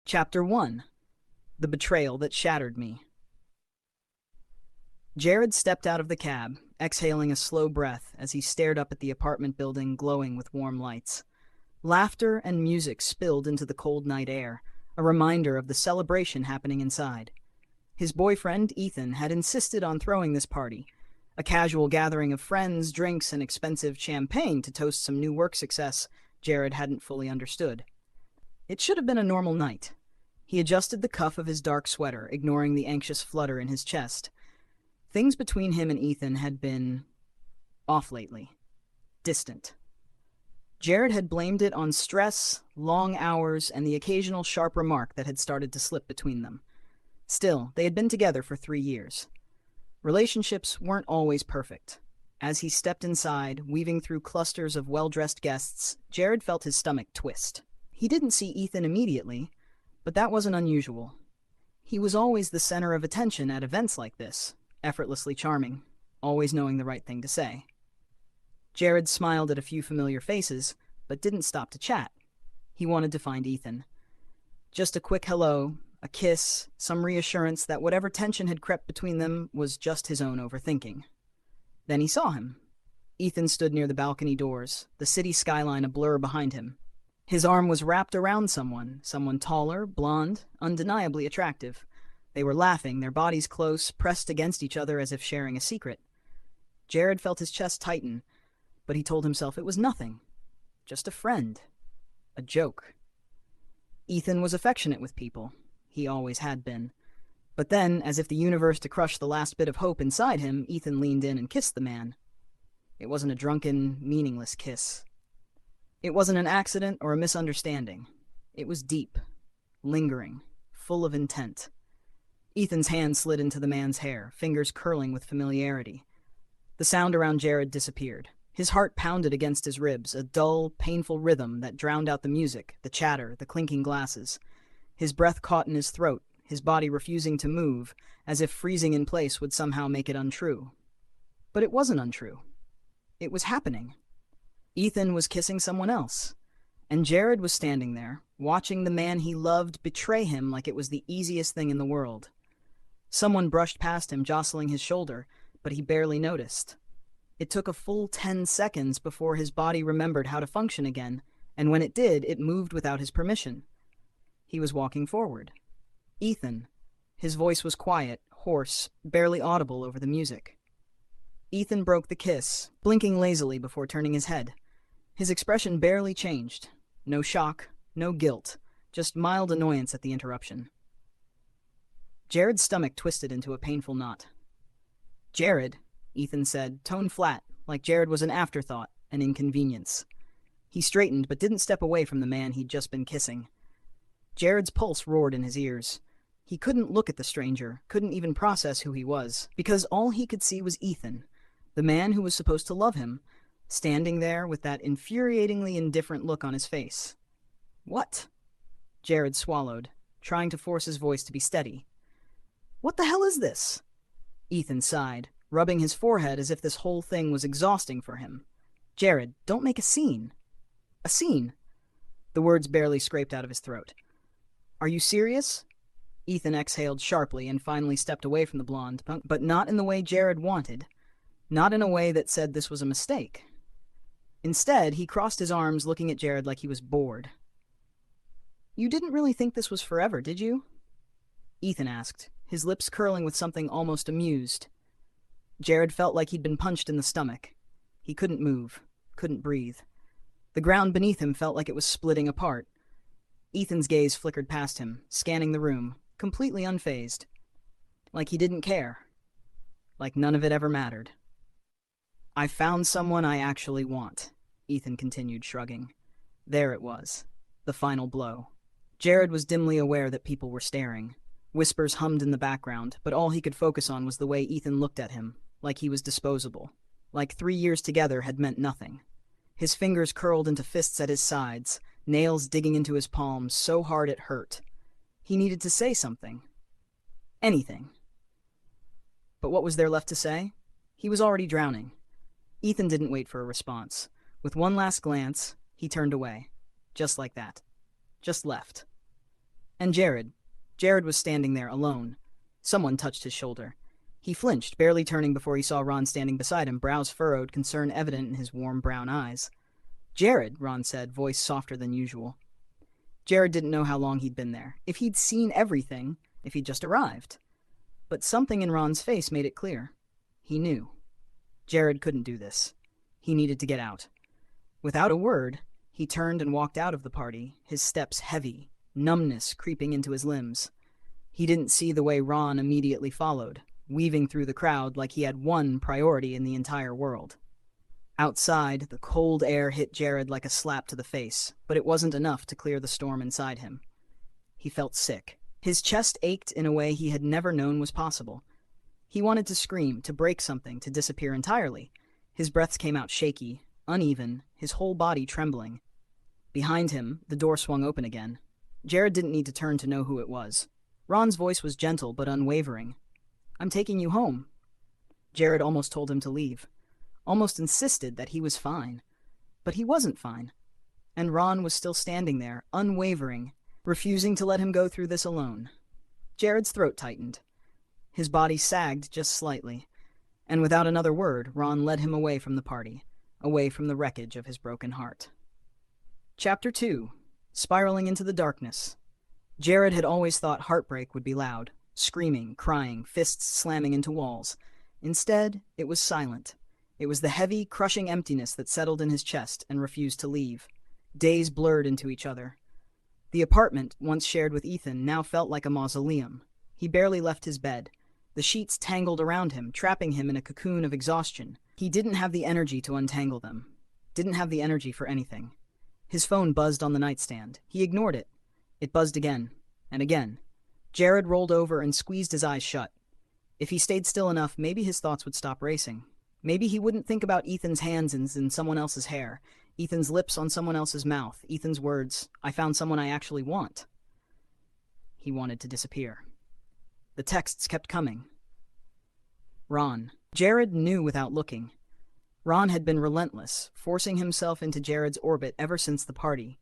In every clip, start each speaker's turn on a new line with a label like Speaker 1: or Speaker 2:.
Speaker 1: Chapter 1. The Betrayal That Shattered Me. Jared stepped out of the cab, exhaling a slow breath as he stared up at the apartment building glowing with warm lights. Laughter and music spilled into the cold night air, a reminder of the celebration happening inside. His boyfriend, Ethan, had insisted on throwing this party, a casual gathering of friends, drinks, and expensive champagne to toast some new work success Jared hadn't fully understood. It should have been a normal night. He adjusted the cuff of his dark sweater, ignoring the anxious flutter in his chest. Things between him and Ethan had been off lately. Distant. Jared had blamed it on stress, long hours, and the occasional sharp remark that had started to slip between them. Still, they had been together for 3 years. Relationships weren't always perfect. As he stepped inside, weaving through clusters of well-dressed guests, Jared felt his stomach twist. He didn't see Ethan immediately, but that wasn't unusual. He was always the center of attention at events like this, effortlessly charming, always knowing the right thing to say. Jared smiled at a few familiar faces, but didn't stop to chat. He wanted to find Ethan. Just a quick hello, a kiss, some reassurance that whatever tension had crept between them was just his own overthinking. Then he saw him. Ethan stood near the balcony doors, the city skyline a blur behind him. His arm was wrapped around someone taller, blonde, undeniably attractive. They were laughing, their bodies close, pressed against each other as if sharing a secret. Jared felt his chest tighten, but he told himself it was nothing. Just a friend. A joke. Ethan was affectionate with people. He always had been. But then, as if the universe to crush the last bit of hope inside him, Ethan leaned in and kissed the man. It wasn't a drunken, meaningless kiss. It wasn't an accident or a misunderstanding. It was deep, lingering, full of intent. Ethan's hand slid into the man's hair, fingers curling with familiarity. The sound around Jared disappeared. His heart pounded against his ribs, a dull, painful rhythm that drowned out the music, the chatter, the clinking glasses. His breath caught in his throat, his body refusing to move, as if freezing in place would somehow make it untrue. But it wasn't untrue. It was happening. Ethan was kissing someone else, and Jared was standing there, watching the man he loved betray him like it was the easiest thing in the world. Someone brushed past him, jostling his shoulder, but he barely noticed. It took a full 10 seconds before his body remembered how to function again, and when it did, it moved without his permission. He was walking forward. Ethan. His voice was quiet, hoarse, barely audible over the music. Ethan broke the kiss, blinking lazily before turning his head. His expression barely changed. No shock, no guilt, just mild annoyance at the interruption. Jared's stomach twisted into a painful knot. "Jared," Ethan said, tone flat, like Jared was an afterthought, an inconvenience. He straightened but didn't step away from the man he'd just been kissing. Jared's pulse roared in his ears. He couldn't look at the stranger, couldn't even process who he was, because all he could see was Ethan, the man who was supposed to love him, standing there with that infuriatingly indifferent look on his face. "What?" Jared swallowed, trying to force his voice to be steady. "What the hell is this?" Ethan sighed, rubbing his forehead as if this whole thing was exhausting for him. "Jared, don't make a scene." "A scene?" The words barely scraped out of his throat. "Are you serious?" Ethan exhaled sharply and finally stepped away from the blonde, but not in the way Jared wanted. Not in a way that said this was a mistake. Instead, he crossed his arms, looking at Jared like he was bored. "You didn't really think this was forever, did you?" Ethan asked, his lips curling with something almost amused. Jared felt like he'd been punched in the stomach. He couldn't move, couldn't breathe. The ground beneath him felt like it was splitting apart. Ethan's gaze flickered past him, scanning the room, completely unfazed. Like he didn't care. Like none of it ever mattered. "I found someone I actually want," Ethan continued, shrugging. There it was, the final blow. Jared was dimly aware that people were staring. Whispers hummed in the background, but all he could focus on was the way Ethan looked at him, like he was disposable. Like 3 years together had meant nothing. His fingers curled into fists at his sides, nails digging into his palms so hard it hurt. He needed to say something. Anything. But what was there left to say? He was already drowning. Ethan didn't wait for a response. With one last glance, he turned away. Just like that. Just left. And Jared. Jared was standing there alone. Someone touched his shoulder. He flinched, barely turning before he saw Ron standing beside him, brows furrowed, concern evident in his warm brown eyes. "Jared," Ron said, voice softer than usual. Jared didn't know how long he'd been there, if he'd seen everything, if he'd just arrived. But something in Ron's face made it clear. He knew. Jared couldn't do this. He needed to get out. Without a word, he turned and walked out of the party, his steps heavy, numbness creeping into his limbs. He didn't see the way Ron immediately followed, weaving through the crowd like he had one priority in the entire world. Outside, the cold air hit Jared like a slap to the face, but it wasn't enough to clear the storm inside him. He felt sick. His chest ached in a way he had never known was possible. He wanted to scream, to break something, to disappear entirely. His breaths came out shaky, uneven, his whole body trembling. Behind him, the door swung open again. Jared didn't need to turn to know who it was. Ron's voice was gentle but unwavering. "I'm taking you home." Jared almost told him to leave. Almost insisted that he was fine. But he wasn't fine. And Ron was still standing there, unwavering, refusing to let him go through this alone. Jared's throat tightened. His body sagged just slightly. And without another word, Ron led him away from the party, away from the wreckage of his broken heart. Chapter 2. Spiraling into the darkness. Jared had always thought heartbreak would be loud, screaming, crying, fists slamming into walls. Instead, it was silent. It was the heavy, crushing emptiness that settled in his chest and refused to leave. Days blurred into each other. The apartment, once shared with Ethan, now felt like a mausoleum. He barely left his bed. The sheets tangled around him, trapping him in a cocoon of exhaustion. He didn't have the energy to untangle them. Didn't have the energy for anything. His phone buzzed on the nightstand. He ignored it. It buzzed again, and again. Jared rolled over and squeezed his eyes shut. If he stayed still enough, maybe his thoughts would stop racing. Maybe he wouldn't think about Ethan's hands in someone else's hair, Ethan's lips on someone else's mouth, Ethan's words, "I found someone I actually want." He wanted to disappear. The texts kept coming. Ron. Jared knew without looking. Ron had been relentless, forcing himself into Jared's orbit ever since the party.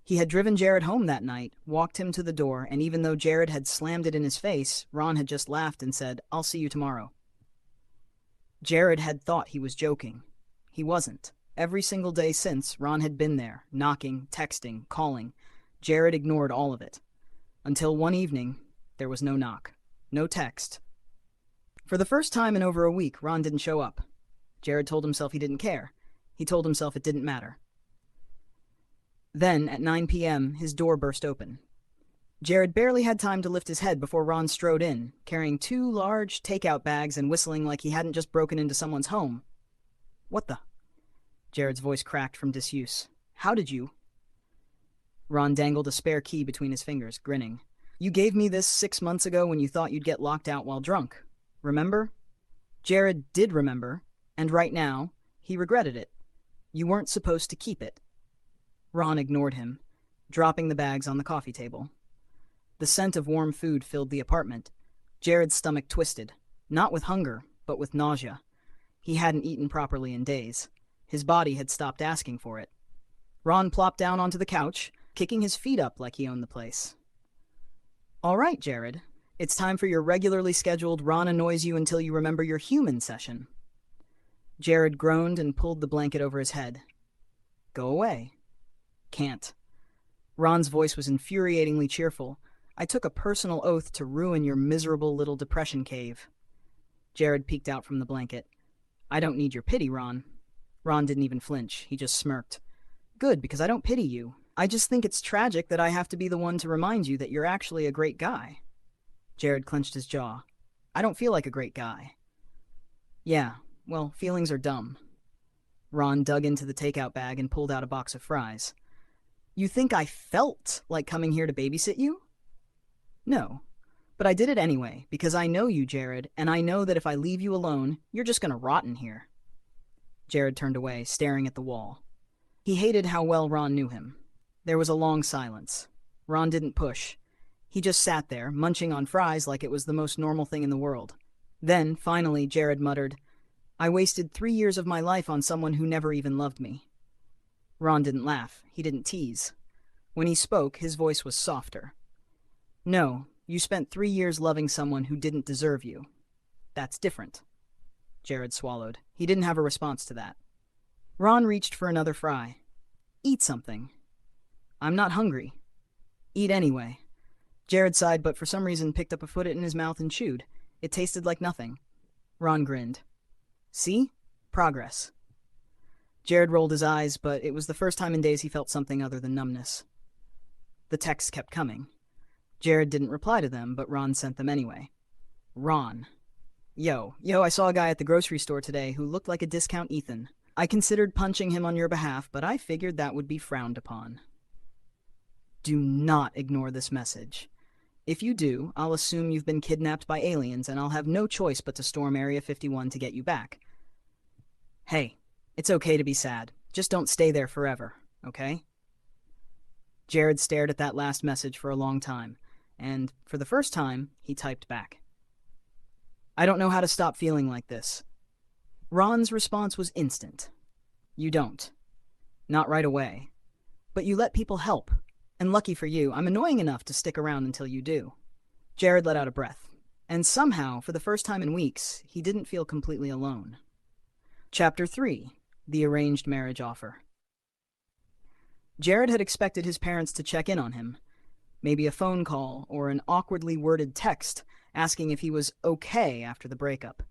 Speaker 1: He had driven Jared home that night, walked him to the door, and even though Jared had slammed it in his face, Ron had just laughed and said, "I'll see you tomorrow." Jared had thought he was joking. He wasn't. Every single day since, Ron had been there, knocking, texting, calling. Jared ignored all of it. Until one evening, there was no knock, no text. For the first time in over a week, Ron didn't show up. Jared told himself he didn't care. He told himself it didn't matter. Then, at 9 p.m., his door burst open. Jared barely had time to lift his head before Ron strode in, carrying 2 large takeout bags and whistling like he hadn't just broken into someone's home. "What the?" Jared's voice cracked from disuse. "How did you?" Ron dangled a spare key between his fingers, grinning. "You gave me this 6 months ago when you thought you'd get locked out while drunk. Remember?" Jared did remember, and right now, he regretted it. You weren't supposed to keep it. Ron ignored him, dropping the bags on the coffee table. The scent of warm food filled the apartment. Jared's stomach twisted, not with hunger, but with nausea. He hadn't eaten properly in days. His body had stopped asking for it. Ron plopped down onto the couch, kicking his feet up like he owned the place. "All right, Jared. It's time for your regularly scheduled Ron annoys you until you remember your human session." Jared groaned and pulled the blanket over his head. "Go away." "Can't." Ron's voice was infuriatingly cheerful. "I took a personal oath to ruin your miserable little depression cave." Jared peeked out from the blanket. "I don't need your pity, Ron." Ron didn't even flinch. He just smirked. "Good, because I don't pity you. I just think it's tragic that I have to be the one to remind you that you're actually a great guy." Jared clenched his jaw. "I don't feel like a great guy." "Yeah, well, feelings are dumb." Ron dug into the takeout bag and pulled out a box of fries. "You think I felt like coming here to babysit you?" "No, but I did it anyway, because I know you, Jared, and I know that if I leave you alone, you're just gonna rot in here." Jared turned away, staring at the wall. He hated how well Ron knew him. There was a long silence. Ron didn't push. He just sat there, munching on fries like it was the most normal thing in the world. Then, finally, Jared muttered, "I wasted 3 years of my life on someone who never even loved me." Ron didn't laugh. He didn't tease. When he spoke, his voice was softer. No, you spent 3 years loving someone who didn't deserve you. That's different. Jared swallowed. He didn't have a response to that. Ron reached for another fry. Eat something. I'm not hungry. Eat anyway. Jared sighed, but for some reason picked up a foot in his mouth and chewed. It tasted like nothing. Ron grinned. See? Progress. Jared rolled his eyes, but it was the first time in days he felt something other than numbness. The texts kept coming. Jared didn't reply to them, but Ron sent them anyway. Ron. Yo, I saw a guy at the grocery store today who looked like a discount Ethan. I considered punching him on your behalf, but I figured that would be frowned upon. Do not ignore this message. If you do, I'll assume you've been kidnapped by aliens and I'll have no choice but to storm Area 51 to get you back. Hey, it's okay to be sad. Just don't stay there forever, okay? Jared stared at that last message for a long time, and for the first time, he typed back. I don't know how to stop feeling like this. Ron's response was instant. You don't. Not right away. But you let people help. And lucky for you, I'm annoying enough to stick around until you do. Jared let out a breath. And somehow, for the first time in weeks, he didn't feel completely alone. Chapter 3. The Arranged Marriage Offer. Jared had expected his parents to check in on him. Maybe a phone call or an awkwardly worded text asking if he was okay after the breakup.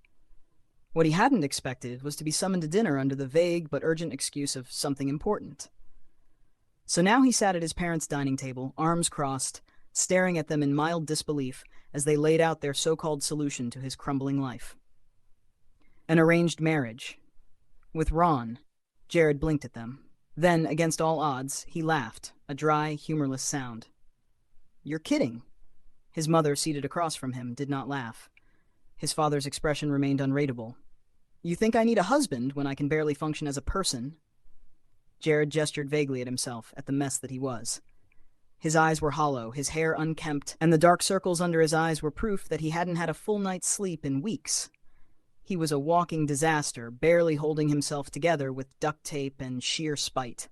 Speaker 1: What he hadn't expected was to be summoned to dinner under the vague but urgent excuse of something important. So now he sat at his parents' dining table, arms crossed, staring at them in mild disbelief as they laid out their so-called solution to his crumbling life. An arranged marriage. With Ron. Jared blinked at them. Then, against all odds, he laughed, a dry, humorless sound. You're kidding. His mother, seated across from him, did not laugh. His father's expression remained unreadable. You think I need a husband when I can barely function as a person? Jared gestured vaguely at himself, at the mess that he was. His eyes were hollow, his hair unkempt, and the dark circles under his eyes were proof that he hadn't had a full night's sleep in weeks. He was a walking disaster, barely holding himself together with duct tape and sheer spite.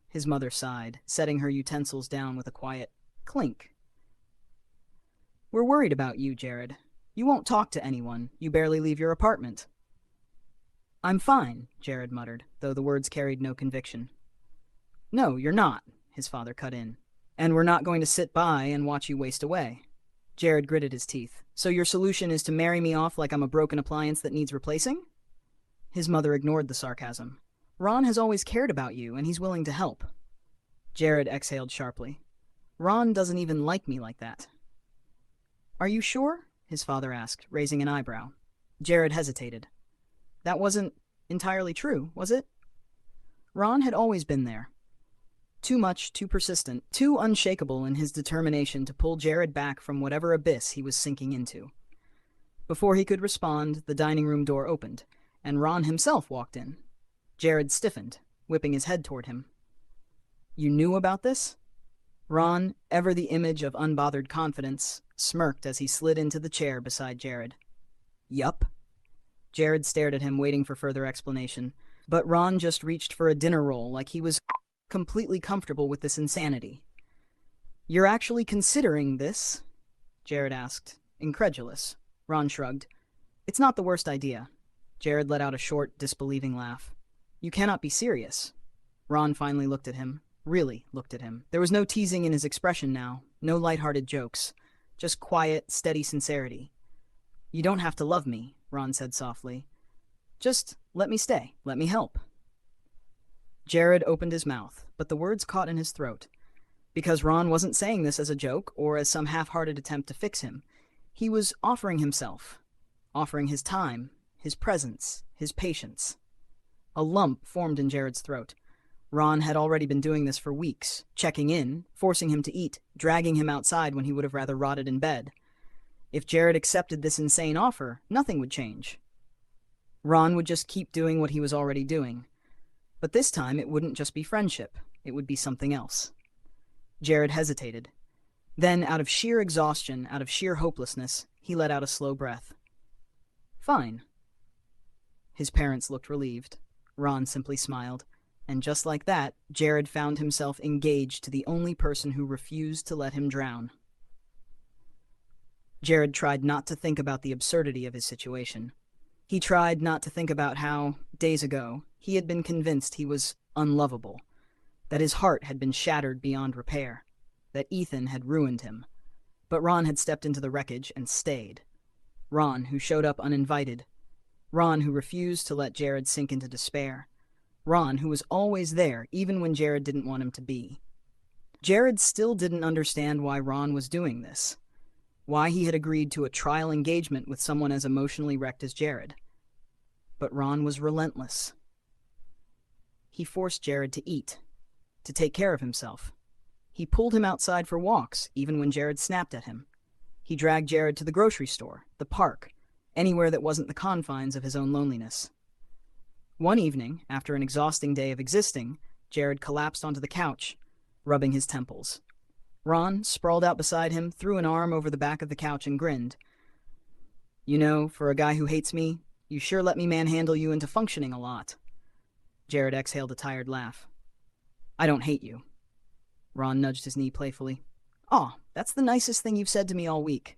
Speaker 1: His mother sighed, setting her utensils down with a quiet clink. We're worried about you, Jared. You won't talk to anyone. You barely leave your apartment. I'm fine, Jared muttered, though the words carried no conviction. No, you're not, his father cut in. And we're not going to sit by and watch you waste away. Jared gritted his teeth. So your solution is to marry me off like I'm a broken appliance that needs replacing? His mother ignored the sarcasm. Ron has always cared about you, and he's willing to help. Jared exhaled sharply. Ron doesn't even like me like that. Are you sure? His father asked, raising an eyebrow. Jared hesitated. That wasn't entirely true, was it? Ron had always been there. Too much, too persistent, too unshakable in his determination to pull Jared back from whatever abyss he was sinking into. Before he could respond, the dining room door opened, and Ron himself walked in. Jared stiffened, whipping his head toward him. You knew about this? Ron, ever the image of unbothered confidence, smirked as he slid into the chair beside Jared. Yup. Jared stared at him, waiting for further explanation, but Ron just reached for a dinner roll like he was completely comfortable with this insanity. You're actually considering this? Jared asked, incredulous. Ron shrugged. It's not the worst idea. Jared let out a short, disbelieving laugh. You cannot be serious. Ron finally looked at him. Really looked at him. There was no teasing in his expression now, no lighthearted jokes. Just quiet, steady sincerity. You don't have to love me, Ron said softly. Just let me stay. Let me help. Jared opened his mouth, but the words caught in his throat. Because Ron wasn't saying this as a joke or as some half-hearted attempt to fix him. He was offering himself. Offering his time, his presence, his patience. A lump formed in Jared's throat. Ron had already been doing this for weeks, checking in, forcing him to eat, dragging him outside when he would have rather rotted in bed. If Jared accepted this insane offer, nothing would change. Ron would just keep doing what he was already doing. But this time it wouldn't just be friendship, it would be something else. Jared hesitated. Then, out of sheer exhaustion, out of sheer hopelessness, he let out a slow breath. Fine. His parents looked relieved. Ron simply smiled. And just like that, Jared found himself engaged to the only person who refused to let him drown. Jared tried not to think about the absurdity of his situation. He tried not to think about how, days ago, he had been convinced he was unlovable, that his heart had been shattered beyond repair, that Ethan had ruined him. But Ron had stepped into the wreckage and stayed. Ron, who showed up uninvited. Ron, who refused to let Jared sink into despair. Ron, who was always there, even when Jared didn't want him to be. Jared still didn't understand why Ron was doing this, why he had agreed to a trial engagement with someone as emotionally wrecked as Jared. But Ron was relentless. He forced Jared to eat, to take care of himself. He pulled him outside for walks, even when Jared snapped at him. He dragged Jared to the grocery store, the park, anywhere that wasn't the confines of his own loneliness. One evening, after an exhausting day of existing, Jared collapsed onto the couch, rubbing his temples. Ron, sprawled out beside him, threw an arm over the back of the couch and grinned. "You know, for a guy who hates me, you sure let me manhandle you into functioning a lot." Jared exhaled a tired laugh. "I don't hate you." Ron nudged his knee playfully. "Aw, that's the nicest thing you've said to me all week."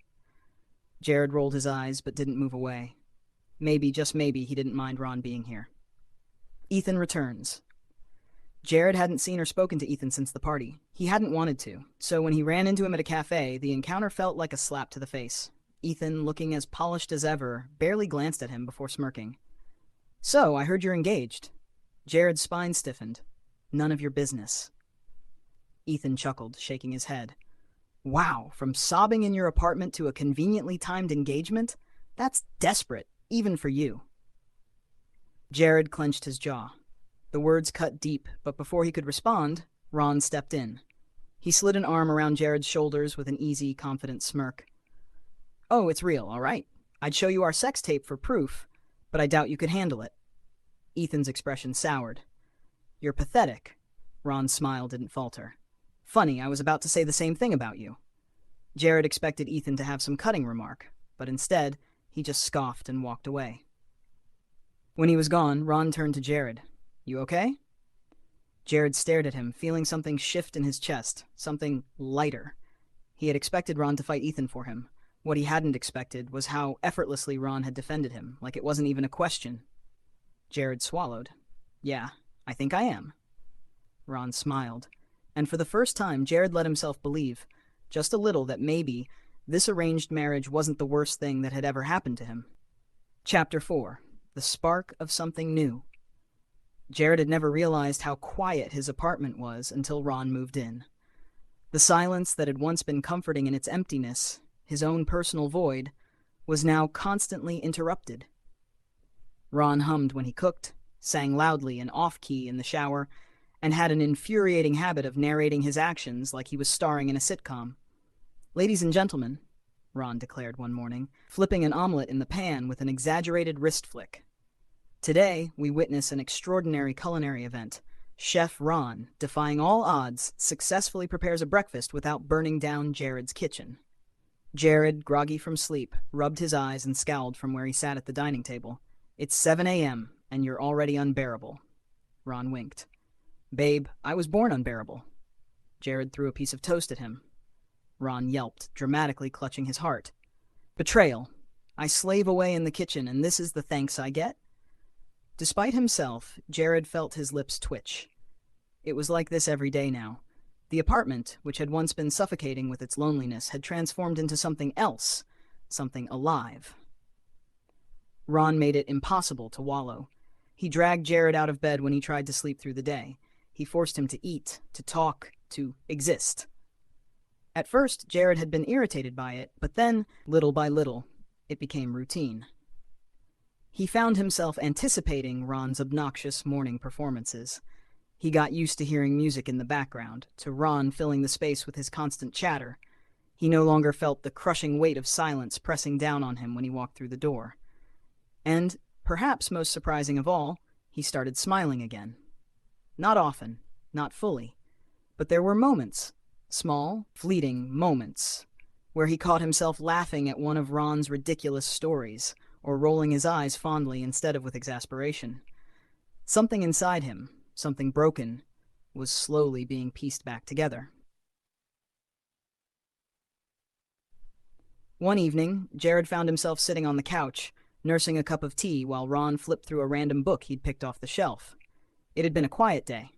Speaker 1: Jared rolled his eyes but didn't move away. Maybe, just maybe, he didn't mind Ron being here. Ethan returns. Jared hadn't seen or spoken to Ethan since the party. He hadn't wanted to, so when he ran into him at a cafe, the encounter felt like a slap to the face. Ethan, looking as polished as ever, barely glanced at him before smirking. "So, I heard you're engaged." Jared's spine stiffened. "None of your business." Ethan chuckled, shaking his head. "Wow, from sobbing in your apartment to a conveniently timed engagement? That's desperate, even for you." Jared clenched his jaw. The words cut deep, but before he could respond, Ron stepped in. He slid an arm around Jared's shoulders with an easy, confident smirk. "Oh, it's real, all right. I'd show you our sex tape for proof, but I doubt you could handle it." Ethan's expression soured. "You're pathetic." Ron's smile didn't falter. "Funny, I was about to say the same thing about you." Jared expected Ethan to have some cutting remark, but instead, he just scoffed and walked away. When he was gone, Ron turned to Jared. "You okay?" Jared stared at him, feeling something shift in his chest, something lighter. He had expected Ron to fight Ethan for him. What he hadn't expected was how effortlessly Ron had defended him, like it wasn't even a question. Jared swallowed. "Yeah, I think I am." Ron smiled, and for the first time, Jared let himself believe, just a little, that maybe this arranged marriage wasn't the worst thing that had ever happened to him. Chapter 4. The Spark of Something New. Jared had never realized how quiet his apartment was until Ron moved in. The silence that had once been comforting in its emptiness, his own personal void, was now constantly interrupted. Ron hummed when he cooked, sang loudly and off-key in the shower, and had an infuriating habit of narrating his actions like he was starring in a sitcom. "Ladies and gentlemen," Ron declared one morning, flipping an omelet in the pan with an exaggerated wrist flick. "Today, we witness an extraordinary culinary event. Chef Ron, defying all odds, successfully prepares a breakfast without burning down Jared's kitchen." Jared, groggy from sleep, rubbed his eyes and scowled from where he sat at the dining table. "It's 7 a.m., and you're already unbearable." Ron winked. "Babe, I was born unbearable." Jared threw a piece of toast at him. Ron yelped, dramatically clutching his heart. "Betrayal. I slave away in the kitchen, and this is the thanks I get?" Despite himself, Jared felt his lips twitch. It was like this every day now. The apartment, which had once been suffocating with its loneliness, had transformed into something else, something alive. Ron made it impossible to wallow. He dragged Jared out of bed when he tried to sleep through the day. He forced him to eat, to talk, to exist. At first, Jared had been irritated by it, but then, little by little, it became routine. He found himself anticipating Ron's obnoxious morning performances. He got used to hearing music in the background, to Ron filling the space with his constant chatter. He no longer felt the crushing weight of silence pressing down on him when he walked through the door. And, perhaps most surprising of all, he started smiling again. Not often, not fully, but there were moments, small, fleeting moments, where he caught himself laughing at one of Ron's ridiculous stories, or rolling his eyes fondly instead of with exasperation. Something inside him, something broken, was slowly being pieced back together. One evening, Jared found himself sitting on the couch, nursing a cup of tea while Ron flipped through a random book he'd picked off the shelf. It had been a quiet day.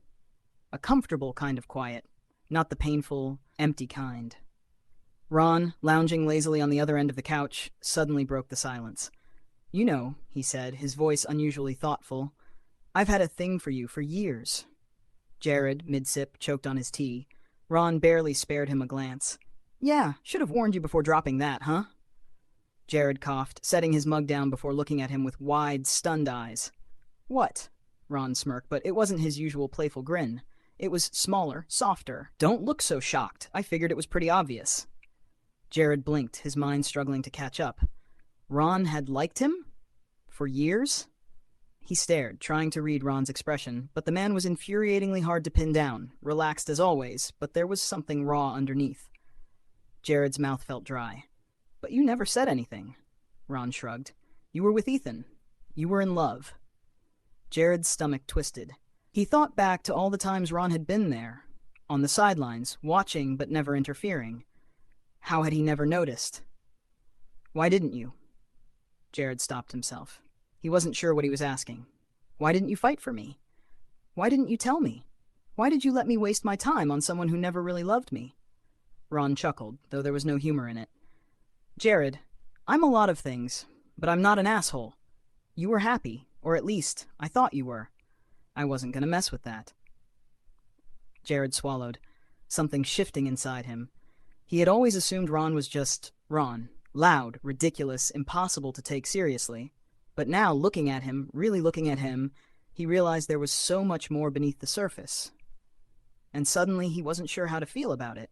Speaker 1: A comfortable kind of quiet, not the painful, empty kind. Ron, lounging lazily on the other end of the couch, suddenly broke the silence. "You know," he said, his voice unusually thoughtful, "I've had a thing for you for years." Jared, mid-sip, choked on his tea. Ron barely spared him a glance. "Yeah, should have warned you before dropping that, huh?" Jared coughed, setting his mug down before looking at him with wide, stunned eyes. "What?" Ron smirked, but it wasn't his usual playful grin. It was smaller, softer. "Don't look so shocked. I figured it was pretty obvious." Jared blinked, his mind struggling to catch up. Ron had liked him? For years? He stared, trying to read Ron's expression, but the man was infuriatingly hard to pin down, relaxed as always, but there was something raw underneath. Jared's mouth felt dry. "But you never said anything." Ron shrugged. "You were with Ethan. You were in love." Jared's stomach twisted. He thought back to all the times Ron had been there, on the sidelines, watching but never interfering. How had he never noticed? "Why didn't you?" Jared stopped himself. He wasn't sure what he was asking. "Why didn't you fight for me? Why didn't you tell me? Why did you let me waste my time on someone who never really loved me?" Ron chuckled, though there was no humor in it. "Jared, I'm a lot of things, but I'm not an asshole. You were happy, or at least, I thought you were. I wasn't gonna mess with that." Jared swallowed, something shifting inside him. He had always assumed Ron was just Ron, loud, ridiculous, impossible to take seriously. But now, looking at him, really looking at him, he realized there was so much more beneath the surface. And suddenly he wasn't sure how to feel about it.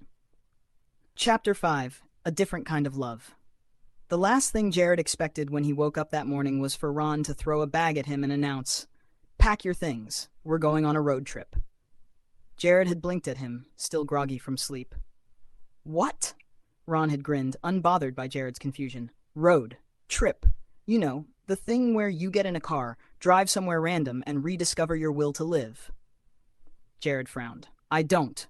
Speaker 1: Chapter 5. A Different Kind of Love. The last thing Jared expected when he woke up that morning was for Ron to throw a bag at him and announce, "Pack your things. We're going on a road trip." Jared had blinked at him, still groggy from sleep. "What?" Ron had grinned, unbothered by Jared's confusion. "Road. Trip. You know, the thing where you get in a car, drive somewhere random, and rediscover your will to live." Jared frowned. "I don't."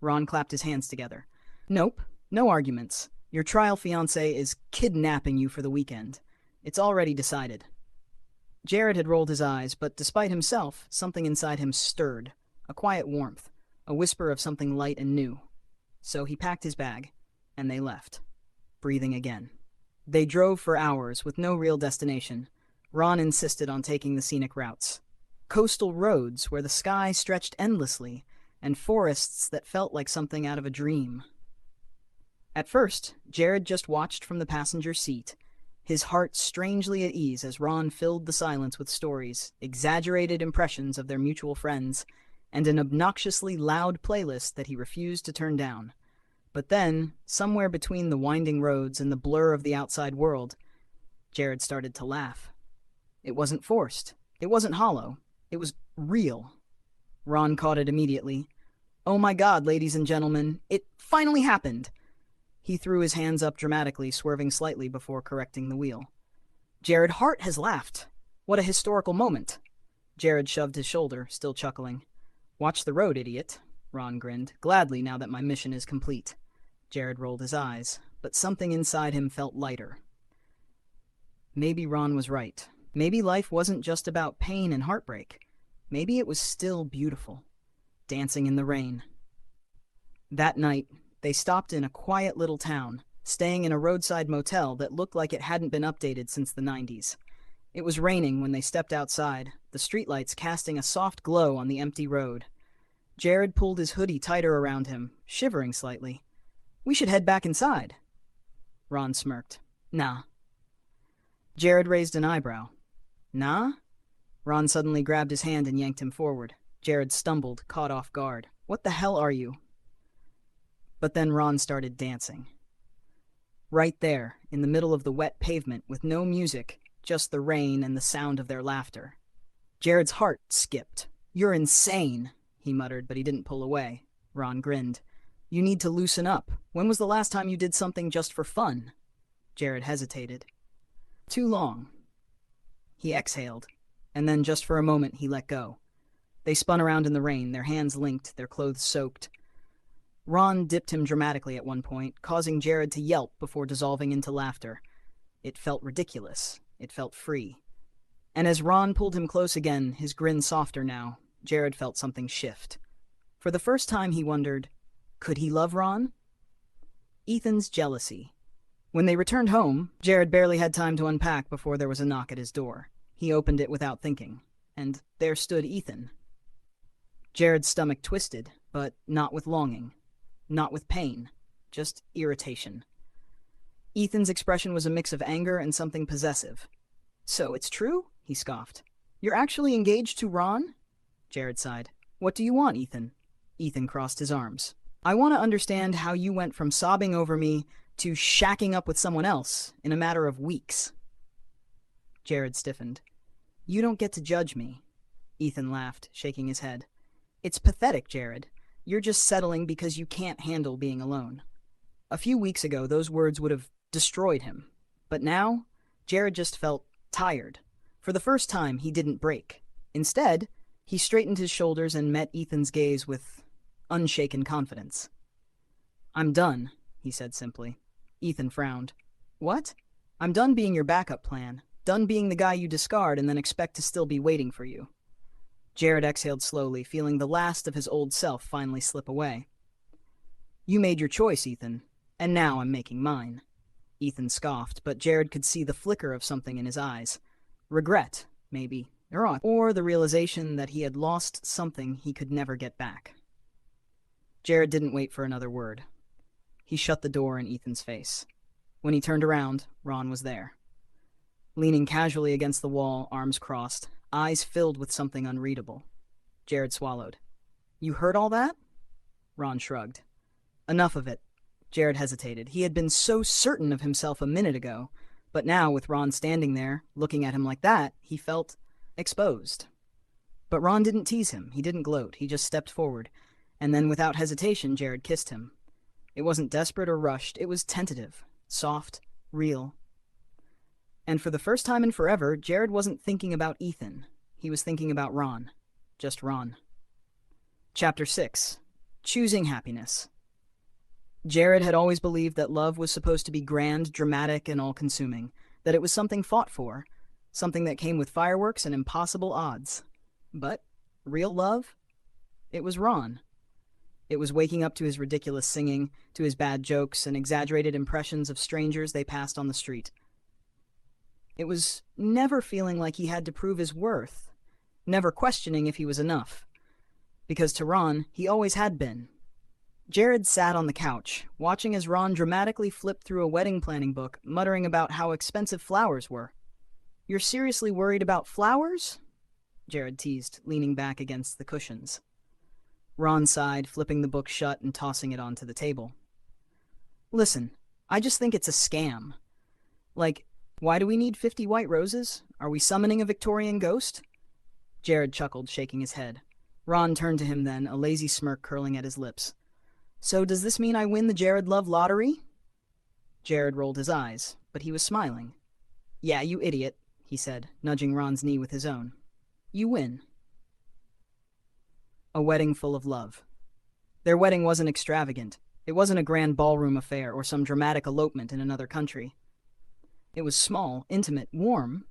Speaker 1: Ron clapped his hands together. "Nope. No arguments. Your trial fiancé is kidnapping you for the weekend. It's already decided." Jared had rolled his eyes, but despite himself, something inside him stirred. A quiet warmth. A whisper of something light and new. So he packed his bag, and they left, breathing again. They drove for hours with no real destination. Ron insisted on taking the scenic routes. Coastal roads where the sky stretched endlessly, and forests that felt like something out of a dream. At first, Jared just watched from the passenger seat, his heart strangely at ease as Ron filled the silence with stories, exaggerated impressions of their mutual friends, and an obnoxiously loud playlist that he refused to turn down. But then, somewhere between the winding roads and the blur of the outside world, Jared started to laugh. It wasn't forced. It wasn't hollow. It was real. Ron caught it immediately. "Oh my God, ladies and gentlemen, it finally happened!" He threw his hands up dramatically, swerving slightly before correcting the wheel. "Jared Hart has laughed. What a historical moment." Jared shoved his shoulder, still chuckling. "Watch the road, idiot." Ron grinned. "Gladly, now that my mission is complete." Jared rolled his eyes, but something inside him felt lighter. Maybe Ron was right. Maybe life wasn't just about pain and heartbreak. Maybe it was still beautiful. Dancing in the rain. That night, they stopped in a quiet little town, staying in a roadside motel that looked like it hadn't been updated since the 90s. It was raining when they stepped outside, the streetlights casting a soft glow on the empty road. Jared pulled his hoodie tighter around him, shivering slightly. "We should head back inside." Ron smirked. "Nah." Jared raised an eyebrow. "Nah?" Ron suddenly grabbed his hand and yanked him forward. Jared stumbled, caught off guard. "What the hell are you?" But then Ron started dancing. Right there, in the middle of the wet pavement, with no music, just the rain and the sound of their laughter. Jared's heart skipped. "You're insane," he muttered, but he didn't pull away. Ron grinned. "You need to loosen up. When was the last time you did something just for fun?" Jared hesitated. "Too long." He exhaled, and then just for a moment he let go. They spun around in the rain, their hands linked, their clothes soaked. Ron dipped him dramatically at one point, causing Jared to yelp before dissolving into laughter. It felt ridiculous. It felt free. And as Ron pulled him close again, his grin softer now, Jared felt something shift. For the first time he wondered, could he love Ron? Ethan's jealousy. When they returned home, Jared barely had time to unpack before there was a knock at his door. He opened it without thinking, and there stood Ethan. Jared's stomach twisted, but not with longing, not with pain, just irritation. Ethan's expression was a mix of anger and something possessive. "So it's true?" he scoffed. "You're actually engaged to Ron?" Jared sighed. "What do you want, Ethan?" Ethan crossed his arms. "I want to understand how you went from sobbing over me to shacking up with someone else in a matter of weeks." Jared stiffened. "You don't get to judge me." Ethan laughed, shaking his head. "It's pathetic, Jared. You're just settling because you can't handle being alone." A few weeks ago, those words would have destroyed him. But now, Jared just felt tired. For the first time, he didn't break. Instead, he straightened his shoulders and met Ethan's gaze with unshaken confidence. "I'm done," he said simply. Ethan frowned. "What?" "I'm done being your backup plan. Done being the guy you discard and then expect to still be waiting for you." Jared exhaled slowly, feeling the last of his old self finally slip away. "You made your choice, Ethan, and now I'm making mine." Ethan scoffed, but Jared could see the flicker of something in his eyes. Regret, maybe, or the realization that he had lost something he could never get back. Jared didn't wait for another word. He shut the door in Ethan's face. When he turned around, Ron was there. Leaning casually against the wall, arms crossed, eyes filled with something unreadable. Jared swallowed. "You heard all that?" Ron shrugged. "Enough of it." Jared hesitated. He had been so certain of himself a minute ago, but now, with Ron standing there, looking at him like that, he felt exposed. But Ron didn't tease him. He didn't gloat. He just stepped forward, and then without hesitation, Jared kissed him. It wasn't desperate or rushed. It was tentative, soft, real. And for the first time in forever, Jared wasn't thinking about Ethan. He was thinking about Ron. Just Ron. Chapter 6. Choosing Happiness. Jared had always believed that love was supposed to be grand, dramatic, and all-consuming, that it was something fought for, something that came with fireworks and impossible odds. But real love? It was Ron. It was waking up to his ridiculous singing, to his bad jokes and exaggerated impressions of strangers they passed on the street. It was never feeling like he had to prove his worth, never questioning if he was enough. Because to Ron, he always had been. Jared sat on the couch, watching as Ron dramatically flipped through a wedding planning book, muttering about how expensive flowers were. "You're seriously worried about flowers?" Jared teased, leaning back against the cushions. Ron sighed, flipping the book shut and tossing it onto the table. "Listen, I just think it's a scam. Like, why do we need 50 white roses? Are we summoning a Victorian ghost?" Jared chuckled, shaking his head. Ron turned to him then, a lazy smirk curling at his lips. "So does this mean I win the Jared Love lottery?" Jared rolled his eyes, but he was smiling. "Yeah, you idiot," he said, nudging Ron's knee with his own. "You win." A wedding full of love. Their wedding wasn't extravagant. It wasn't a grand ballroom affair or some dramatic elopement in another country. It was small, intimate, warm.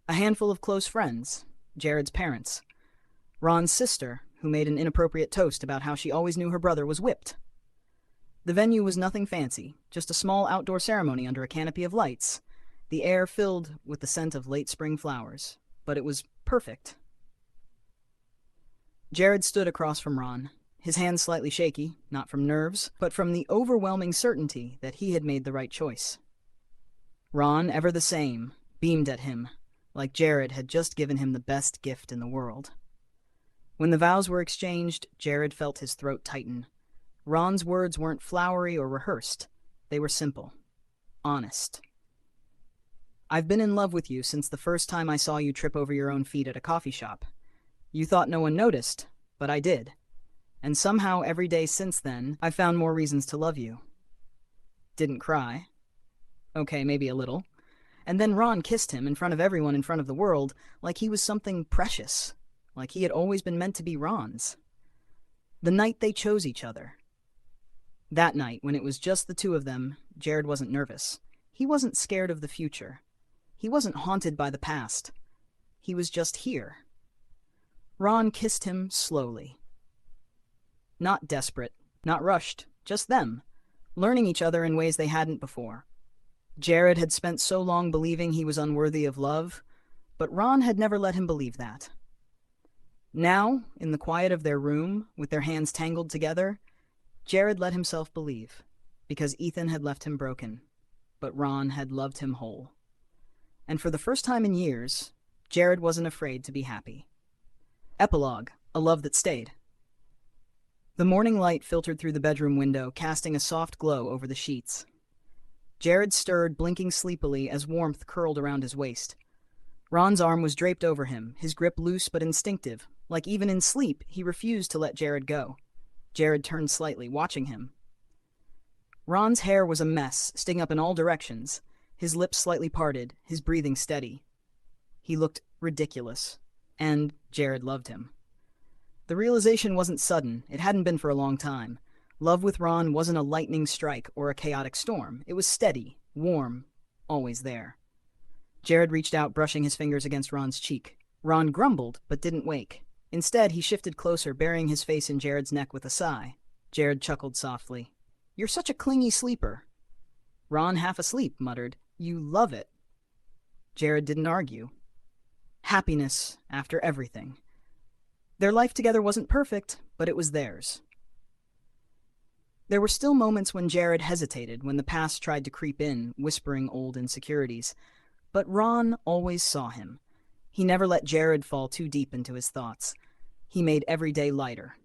Speaker 1: A handful of close friends, Jared's parents, Ron's sister, who made an inappropriate toast about how she always knew her brother was whipped. The venue was nothing fancy, just a small outdoor ceremony under a canopy of lights, the air filled with the scent of late spring flowers. But it was perfect. Jared stood across from Ron, his hands slightly shaky, not from nerves, but from the overwhelming certainty that he had made the right choice. Ron, ever the same, beamed at him, like Jared had just given him the best gift in the world. When the vows were exchanged, Jared felt his throat tighten. Ron's words weren't flowery or rehearsed. They were simple. Honest. "I've been in love with you since the first time I saw you trip over your own feet at a coffee shop. You thought no one noticed, but I did. And somehow every day since then, I've found more reasons to love you." Didn't cry. Okay, maybe a little. And then Ron kissed him in front of everyone in front of the world, like he was something precious, like he had always been meant to be Ron's. The night they chose each other. That night, when it was just the two of them, Jared wasn't nervous. He wasn't scared of the future. He wasn't haunted by the past. He was just here. Ron kissed him slowly. Not desperate, not rushed, just them, learning each other in ways they hadn't before. Jared had spent so long believing he was unworthy of love, but Ron had never let him believe that. Now, in the quiet of their room, with their hands tangled together, Jared let himself believe, because Ethan had left him broken, but Ron had loved him whole. And for the first time in years, Jared wasn't afraid to be happy. Epilogue, a love that stayed. The morning light filtered through the bedroom window, casting a soft glow over the sheets. Jared stirred, blinking sleepily as warmth curled around his waist. Ron's arm was draped over him, his grip loose but instinctive, like even in sleep he refused to let Jared go. Jared turned slightly, watching him. Ron's hair was a mess, sticking up in all directions, his lips slightly parted, his breathing steady. He looked ridiculous, and Jared loved him. The realization wasn't sudden, it hadn't been for a long time. Love with Ron wasn't a lightning strike or a chaotic storm. It was steady, warm, always there. Jared reached out, brushing his fingers against Ron's cheek. Ron grumbled, but didn't wake. Instead, he shifted closer, burying his face in Jared's neck with a sigh. Jared chuckled softly. "You're such a clingy sleeper." Ron, half asleep, muttered, "You love it." Jared didn't argue. Happiness after everything. Their life together wasn't perfect, but it was theirs. There were still moments when Jared hesitated, when the past tried to creep in, whispering old insecurities. But Ron always saw him. He never let Jared fall too deep into his thoughts. He made every day lighter.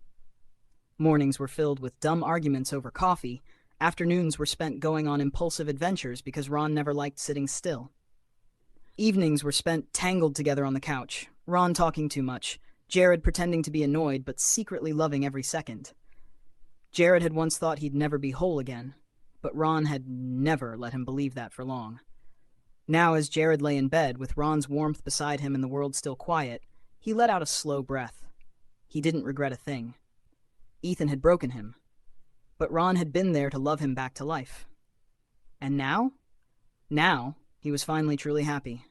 Speaker 1: Mornings were filled with dumb arguments over coffee. Afternoons were spent going on impulsive adventures because Ron never liked sitting still. Evenings were spent tangled together on the couch, Ron talking too much, Jared pretending to be annoyed but secretly loving every second. Jared had once thought he'd never be whole again, but Ron had never let him believe that for long. Now, as Jared lay in bed, with Ron's warmth beside him and the world still quiet, he let out a slow breath. He didn't regret a thing. Ethan had broken him, but Ron had been there to love him back to life. And now? Now, he was finally truly happy.